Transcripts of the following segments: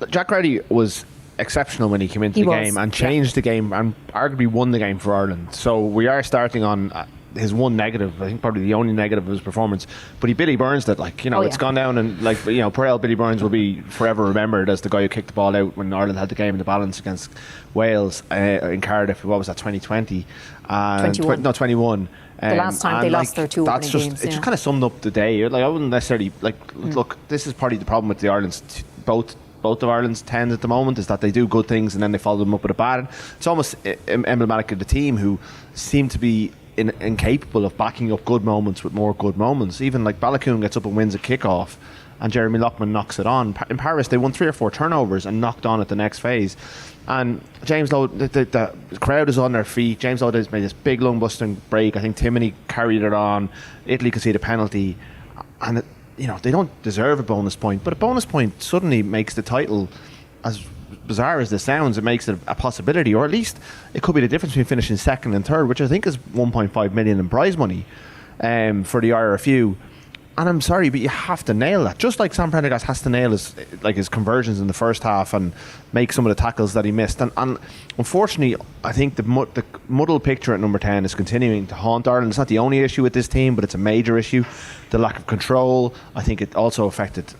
Jack Crowley was exceptional when he came into the game and changed the game and arguably won the game for Ireland. So we are starting on his one negative, I think probably the only negative of his performance, but he Billy Burns it, like, you know, it's gone down, and like, you know, Pearl Billy Burns will be forever remembered as the guy who kicked the ball out when Ireland had the game in the balance against Wales in Cardiff. What was that, 2020? 21. The last time they lost their two opening games. It just kind of summed up the day. Like, I wouldn't necessarily look, this is probably the problem with the Ireland's both of Ireland's 10s at the moment, is that they do good things and then they follow them up with a bad. It's almost emblematic of the team, who seem to be incapable of backing up good moments with more good moments. Even like Balakoon gets up and wins a kick-off and Jeremy Loughman knocks it on. In Paris they won 3 or 4 turnovers and knocked on at the next phase. And James Lowe, the crowd is on their feet. James Lowe has made this big lung-busting break. I think Timoney carried it on. Italy conceded a penalty, and they don't deserve a bonus point, but a bonus point suddenly makes the title, as bizarre as this sounds, it makes it a possibility, or at least it could be the difference between finishing second and third, which I think is 1.5 million in prize money for the IRFU. And I'm sorry, but you have to nail that. Just like Sam Prendergast has to nail his conversions in the first half and make some of the tackles that he missed. And unfortunately, I think the muddled picture at number 10 is continuing to haunt Ireland. It's not the only issue with this team, but it's a major issue. The lack of control, I think it also affected.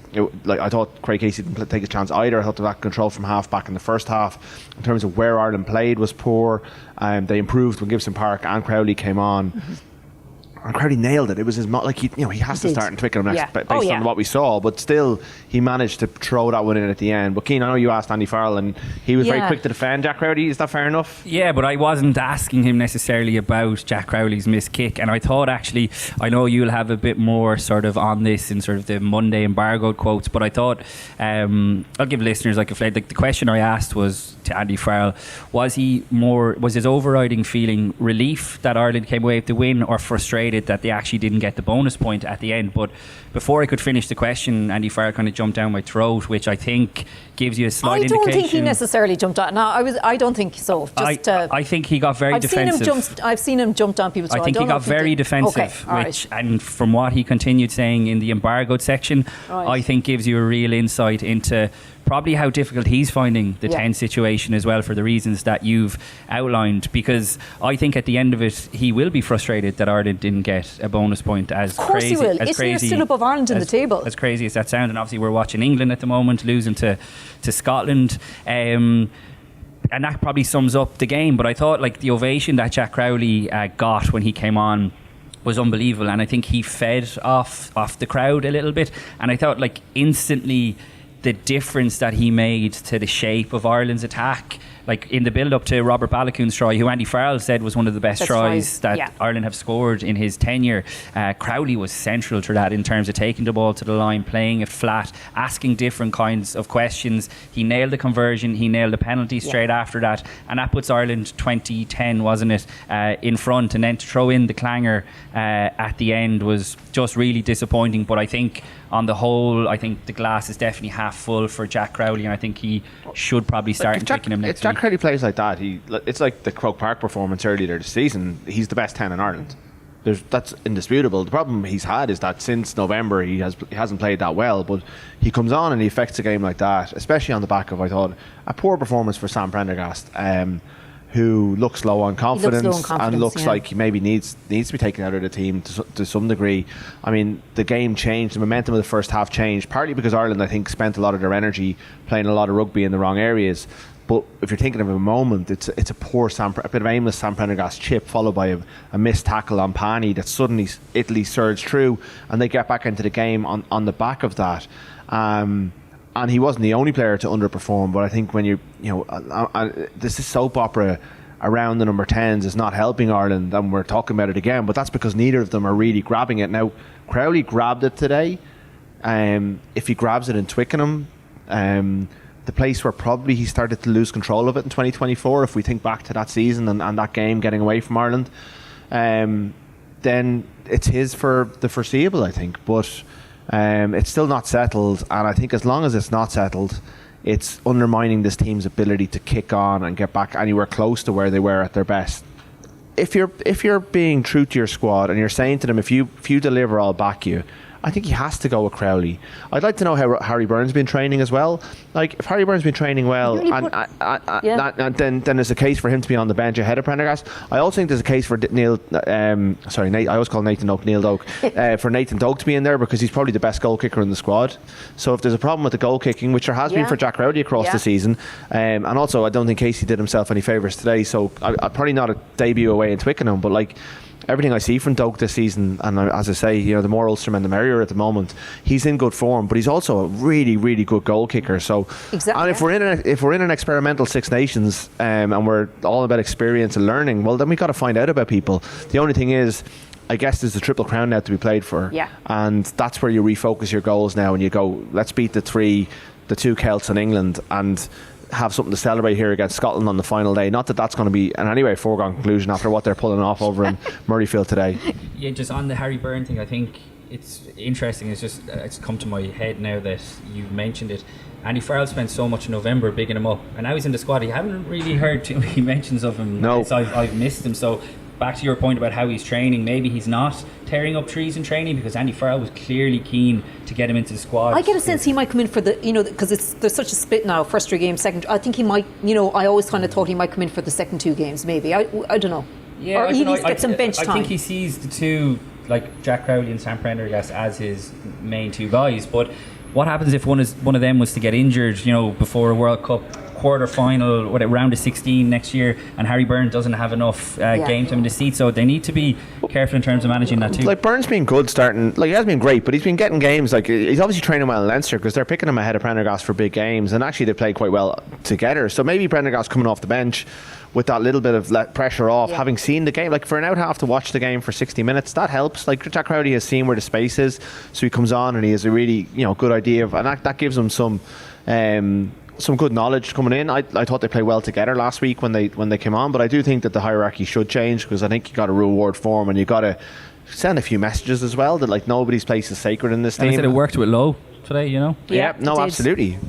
I thought Craig Casey didn't take a chance either. I thought the lack of control from half back in the first half, in terms of where Ireland played, was poor. They improved when Gibson Park and Crowley came on. Mm-hmm. And Crowley nailed it. It was his he has to start in Twickenham next, based on what we saw. But still, he managed to throw that one in at the end. But Cian, I know you asked Andy Farrell, and he was very quick to defend Jack Crowley. Is that fair enough? Yeah, but I wasn't asking him necessarily about Jack Crowley's missed kick. And I thought, actually, I know you'll have a bit more sort of on this in sort of the Monday embargoed quotes. But I thought I'll give listeners like a flavor. Like, the question I asked was to Andy Farrell: was his overriding feeling relief that Ireland came away with the win, or frustrated that they actually didn't get the bonus point at the end? But before I could finish the question, Andy Farrell kind of jumped down my throat, which I think gives you a slight indication. I don't think he necessarily jumped out. No, I don't think so. I think he got very defensive. I've seen him jump down people's throats. I think he got very defensive, and from what he continued saying in the embargoed section, I think gives you a real insight into probably how difficult he's finding the 10 situation as well, for the reasons that you've outlined. Because I think at the end of it, he will be frustrated that Ireland didn't get a bonus point. Of course he will. Italy still above Ireland in the table. As crazy as that sounds, and obviously we're watching England at the moment losing to Scotland. And that probably sums up the game. But I thought, like, the ovation that Jack Crowley got when he came on was unbelievable, and I think he fed off the crowd a little bit. And I thought, like, instantly the difference that he made to the shape of Ireland's attack, like in the build-up to Robert Balakoon's try, who Andy Farrell said was one of the best tries that Ireland have scored in his tenure. Crowley was central to that in terms of taking the ball to the line, playing it flat, asking different kinds of questions. He nailed the conversion, he nailed the penalty straight after that, and that puts Ireland 20-10, wasn't it, in front. And then to throw in the clanger at the end was just really disappointing. But I think on the whole, I think the glass is definitely half full for Jack Crowley, and I think he should probably start in Twickenham next week. Jack Crowley plays like that, it's like the Croke Park performance earlier this season. He's the best 10 in Ireland. That's indisputable. The problem he's had is that since November he hasn't played that well, but he comes on and he affects a game like that, especially on the back of, I thought, a poor performance for Sam Prendergast, who looks low on confidence and looks like he maybe needs to be taken out of the team to some degree. I mean, the game changed, the momentum of the first half changed, partly because Ireland, I think, spent a lot of their energy playing a lot of rugby in the wrong areas. But if you're thinking of a moment, it's a bit of aimless Sam Prendergast chip followed by a missed tackle on Pani that suddenly Italy surged through, and they get back into the game on the back of that. And he wasn't the only player to underperform, but I think when this is soap opera around the number 10s is not helping Ireland, and we're talking about it again, but that's because neither of them are really grabbing it. Now, Crowley grabbed it today. If he grabs it in Twickenham, the place where probably he started to lose control of it in 2024, if we think back to that season and that game getting away from Ireland, then it's his for the foreseeable, I think. But it's still not settled, and I think as long as it's not settled, it's undermining this team's ability to kick on and get back anywhere close to where they were at their best. If you're being true to your squad and you're saying to them, if you deliver, I'll back you, I think he has to go with Crowley. I'd like to know how Harry Byrne's been training as well. Like, if Harry Byrne's been training well, and then there's a case for him to be on the bench ahead of Prendergast. I also think there's a case for Nate, I always call Nathan Doak Neil Doak, for Nathan Doak to be in there because he's probably the best goal kicker in the squad. So if there's a problem with the goal kicking, which there has been for Jack Crowley across the season, and also I don't think Casey did himself any favours today, so I probably not a debut away in Twickenham, but like, everything I see from Doak this season, and as I say, the more Ulstermen the merrier at the moment. He's in good form, but he's also a really, really good goal kicker. So, and if we're in an experimental Six Nations, and we're all about experience and learning, well, then we got to find out about people. The only thing is, I guess there's the Triple Crown now to be played for, and that's where you refocus your goals now, and you go, let's beat the two Celts in England, and have something to celebrate here against Scotland on the final day. Not that that's going to be in any way a foregone conclusion after what they're pulling off over in Murrayfield today. Yeah, just on the Harry Byrne thing, I think it's interesting. It's come to my head now that you've mentioned it. Andy Farrell spent so much in November bigging him up, and now he's in the squad. You haven't really heard too many mentions of him. No, I've missed him. So back to your point about how he's training, maybe he's not tearing up trees in training, because Andy Farrell was clearly keen to get him into the squad. I get a sense he might come in for the, because there's such a split now, first 3 games, second. I think he might, I always kind of thought he might come in for the second 2 games, maybe. I don't know. Yeah, or he needs to get some bench time. I think he sees the two, like Jack Crowley and Sam Prendergast, as his main 2 guys. But what happens if one of them was to get injured, before a World Cup quarter final, round of 16 next year, and Harry Byrne doesn't have enough game time in the seat, so they need to be careful in terms of managing that too. Like, Byrne's been good starting, like, he has been great, but he's been getting games, like, he's obviously training well in Leinster because they're picking him ahead of Prendergast for big games, and actually they played quite well together. So maybe Prendergast coming off the bench with that little bit of pressure off, having seen the game, like, for an out half to watch the game for 60 minutes, that helps. Like, Jack Crowley has seen where the space is, so he comes on and he has a really good idea of, and that gives him some good knowledge coming in. I thought they played well together last week when they came on, but I do think that the hierarchy should change, because I think you got to reward form, and you got to send a few messages as well that, like, nobody's place is sacred in this team. And I said it worked with Lowe today, Yeah, no, absolutely.